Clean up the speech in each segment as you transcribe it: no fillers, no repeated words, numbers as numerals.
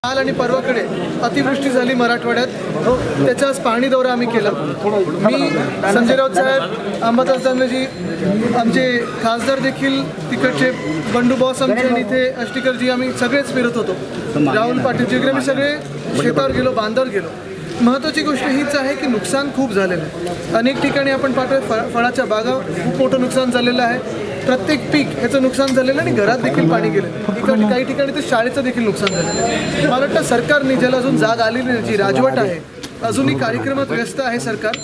काल आणि परवाकडे अतिवृष्टी झाली मराठवाड्यात, त्याचा आज पाहणी दौरा आम्ही केला. मी संजय राऊत साहेब, अंबादास दानवेजी, आमचे खासदार देखील तिकडचे, बंडू बॉस आमचे, आणि इथे अष्टीकरजी, आम्ही सगळेच फिरत होतो. राहुल पाटील जिगरे, मी सगळे शेतावर गेलो, बांधावर गेलो. महत्त्वाची गोष्ट हीच आहे की नुकसान खूप झालेलं आहे. अनेक ठिकाणी आपण पाहतोय फळाच्या बागा, खूप मोठं नुकसान झालेलं आहे. प्रत्येक पीक ह्याचं नुकसान झालेलं आणि घरात देखील पाणी गेलं. काही ठिकाणी तर शाळेचं देखील नुकसान झालेलं आहे. मला वाटतं सरकारने ज्याला अजून जाग आलेली नाही, जी राजवट आहे, अजूनही कार्यक्रमात व्यस्त आहे सरकार.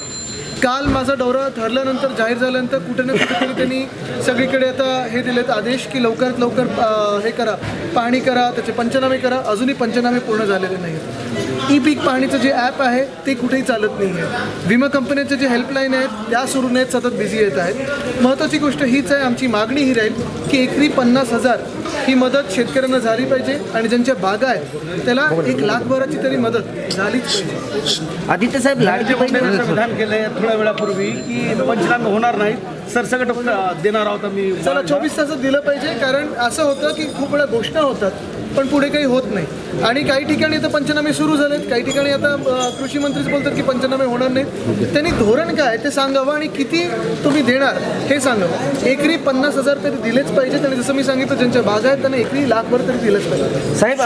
काल माझा दौरा ठरल्यानंतर, जाहीर झाल्यानंतर कुठे ना कुठेतरी त्यांनी सगळीकडे आता हे दिलेत आदेश की लवकरात लवकर हे करा, पाहणी करा, त्याचे पंचनामे करा. अजूनही पंचनामे पूर्ण झालेले नाही आहेत. ई पीक पाहणीचं जे ॲप आहे ते कुठेही चालत नाही आहे. विमा कंपन्यांचे जे हेल्पलाईन आहेत त्या सुरू नाहीत, सतत बिझी येत आहेत. महत्त्वाची गोष्ट हीच आहे, आमची मागणी ही राहील की एकरी 50,000 ही मदत शेतकऱ्यांना झाली पाहिजे आणि ज्यांच्या बागा आहेत त्याला 1,00,000 तरी मदत झालीच पाहिजे. आदित्य साहेब, लाडकी बहीण विधान केलंय थोड्या वेळापूर्वी की पंचनामे होणार नाहीत, सरसकट देणार आहोत आम्ही. चला 24 तासात दिलं पाहिजे, कारण असं होतं की खूप वेळा घोषणा होतात पण पुढे काही होत नाही. आणि काही ठिकाणी आता पंचनामे सुरू झालेत, काही ठिकाणी आता कृषी मंत्रीच बोलतात की पंचनामे होणार नाहीत. त्यांनी धोरण काय ते सांगावं आणि किती तुम्ही देणार हे सांगावं. एकरी 50,000 तरी दिलेच पाहिजेत. आणि जसं मी सांगितलं, ज्यांच्या बागा आहेत त्यांना एकरी 1,00,000 तरी दिलंच पाहिजे. साहेब,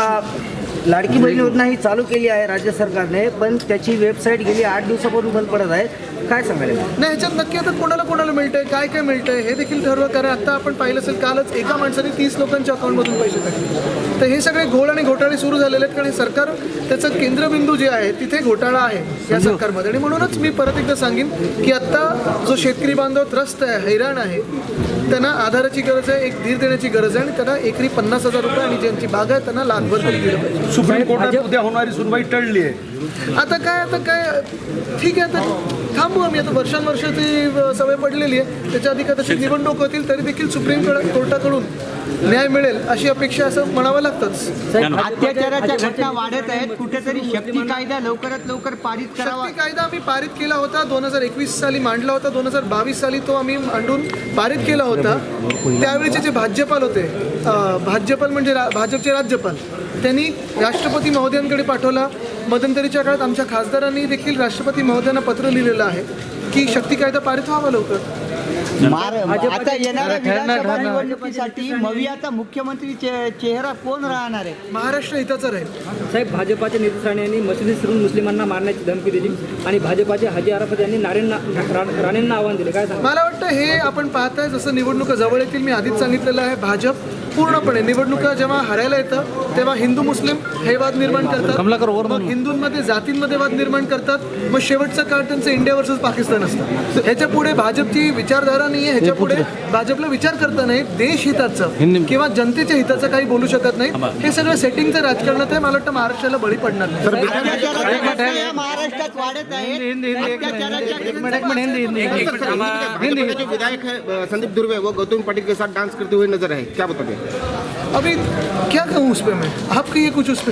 लाडकी बहीण योजना ही चालू केली आहे राज्य सरकारने, पण त्याची वेबसाईट गेली 8 दिवसापासून बंद पडत आहे. काय सांगायला? नाही, ह्याच्यात नक्की आता कोणाला मिळतंय, काय काय मिळतंय हे देखील ठरवा. कारण आता आपण पाहिलं असेल, कालच एका माणसाने 30 लोकांच्या अकाउंटमधून पैसे टाकले. तर हे सगळे घोळ आणि घोटाळे सुरू झालेले आहेत. कारण सरकार, त्याचं केंद्रबिंदू जे आहे तिथे घोटाळा आहे या सरकारमध्ये. आणि म्हणूनच मी परत एकदा सांगेन की आत्ता जो शेतकरी बांधव त्रस्त आहे, हैराण आहे, त्यांना आधाराची गरज आहे, एक धीर देण्याची गरज आहे. आणि त्यांना एकरी 50,000 रुपये, आणि ज्यांची बाग आहे त्यांना 1,00,000 तरी दिलं पाहिजे. सुप्रीम कोर्टात उद्या होणारी सुनवाई टळली आहे. आता काय ठीक आहे, आता थांबू आम्ही. आता वर्षानुवर्ष ती सवय पडलेली आहे. त्याच्या आधी कदाचित निवडणूक होतील तरी देखील सुप्रीम कोर्टाकडून न्याय मिळेल अशी अपेक्षा, असं म्हणावं लागतंच. अत्याचाराच्या घटना वाढत आहेत, कुठेतरी शक्ती कायदा लवकरात लवकर पारित करावा. शक्ती कायदा आम्ही पारित केला होता, 2021 साली मांडला होता, 2022 साली तो आम्ही मांडून पारित केला होता. त्यावेळेचे जे भाजपाल होते, भाजपाल म्हणजे भाजपचे राज्यपाल, त्यांनी राष्ट्रपती महोदयांकडे पाठवला. मध्यंतरीच्या काळात आमच्या खासदारांनी देखील राष्ट्रपती महोदयांना पत्र लिहिलेलं आहे की शक्ती कायदा पारित व्हावा लवकर. आता येणाऱ्या विधानसभा निवडणुकीसाठी मवियाचा मुख्यमंत्री चेहरा कोण राहणार आहे? महाराष्ट्र हिताचा राहील. साहेब, भाजपाच्या नेतृत्वाने यांनी मशिदीत शिरून मुस्लिमांना मारण्याची धमकी दिली आणि भाजपाचे हाजी अराफत यांनी राणेंना आव्हान दिले. काय सांगा? मला वाटतं हे आपण पाहताय, जसं निवडणुका जवळ येतील, मी आधीच सांगितलेलं आहे, भाजप पूर्णपणे निवडणुका जेव्हा हरायला येतं तेव्हा हिंदू मुस्लिम हे वाद निर्माण करतात, मग हिंदूंमध्ये जातींमध्ये वाद निर्माण करतात, मग शेवटचं काळ त्यांचं इंडिया वर्सेस पाकिस्तान असतं. ह्याच्या पुढे भाजपची विचारधारा नाही आहे, ह्याच्या पुढे भाजपला विचार करता नाही, देश हिताचं किंवा जनतेच्या हिताचं काही बोलू शकत नाही. हे सगळं सेटिंगचं राजकारणात आहे. मला वाटतं महाराष्ट्राला बळी पडणार नाही. महाराष्ट्रात वाढत आहेत. विधायक है संदीप दुर्वे, वो गौतम पाटिल के साथ डांस करते हुए नजर आए, क्या बताते? अभी क्या कहूँ उस पर मैं, आप कहिए कुछ उस पर.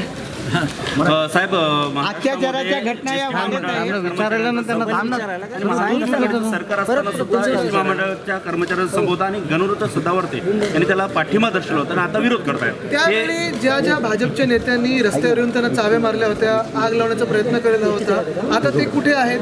साहेब, अत्याचाराच्या घटना या वाढत आहेत. सरकार असताना सुद्धा एसटी महामंडळाच्या कर्मचाऱ्यांचा संबोधन आणि गणवृत्त सदावर्ते यांनी त्याला पाठिंबा दर्शवला होता आणि आता विरोध करतायत. त्यावेळी ज्या भाजपच्या नेत्यांनी रस्त्यावर येऊन त्यांना चाव्या मारल्या होत्या, आग लावण्याचा प्रयत्न केलेला होता, आता ते कुठे आहेत?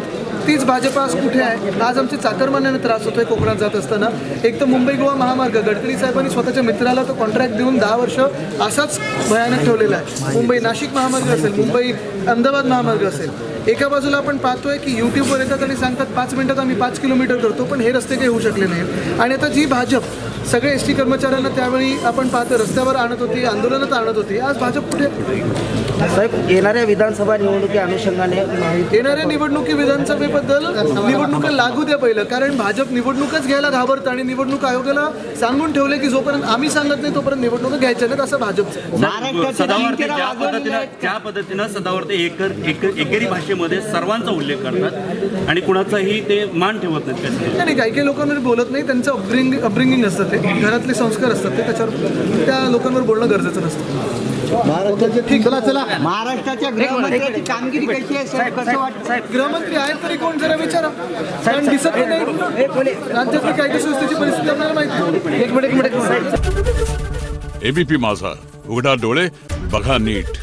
तीच भाजप आज कुठे आहे? आज आमचे चाकरमान्यांना त्रास होतोय कोकणात जात असताना. एक तर मुंबई गोवा महामार्ग, गडकरी साहेबांनी स्वतःच्या मित्राला तो कॉन्ट्रॅक्ट देऊन 10 वर्ष असाच भयानक ठेवलेला आहे. मुंबई नाशिक महामार्ग असेल, मुंबई अहमदाबाद महामार्ग असेल. एका बाजूला आपण पाहतोय की यूट्यूबवर येतात आणि सांगतात 5 मिनिटात आम्ही 5 किलोमीटर करतो, पण हे रस्ते काही होऊ शकले नाहीत. आणि आता जी भाजप सगळे एस टी कर्मचाऱ्यांना त्यावेळी आपण पाहतो रस्त्यावर आणत होती, आंदोलनात आणत होती, आज भाजप कुठे? साहेब, येणाऱ्या विधानसभा निवडणुकी अनुषंगाने येणाऱ्या विधानसभेबद्दल निवडणुका लागू द्या पहिलं. कारण भाजप निवडणुकच घ्यायला घाबरतं आणि निवडणूक आयोगाला सांगून ठेवले की जोपर्यंत आम्ही सांगत नाही तोपर्यंत निवडणुका घ्यायच्या नाहीत, असं भाजपचं. सदावर्ते ज्या पद्धतीनं सदावर्ते एकेरी भाषेमध्ये सर्वांचा उल्लेख करतात आणि कुणाचाही ते मान ठेवत नाहीत. नाही, काही लोकांवर बोलत नाही, त्यांचं अपब्रिंगिंग असतं, ते घरातले संस्कार असतात, ते त्याच्यावर त्या लोकांवर बोलणं गरजेचं नसतं. महाराष्ट्राच्या गृहमंत्र्याची कामगिरी कशी आहे साहेब? कसं वाटतं? गृहमंत्री आहेत तरी कोण, जरा विचारा. कारण दिसत नाही राज्यातली कायदा सुव्यवस्थेची परिस्थिती आपल्याला माहिती. एक मिनिट. एबीपी माझा, उघडा डोळे बघा नीट.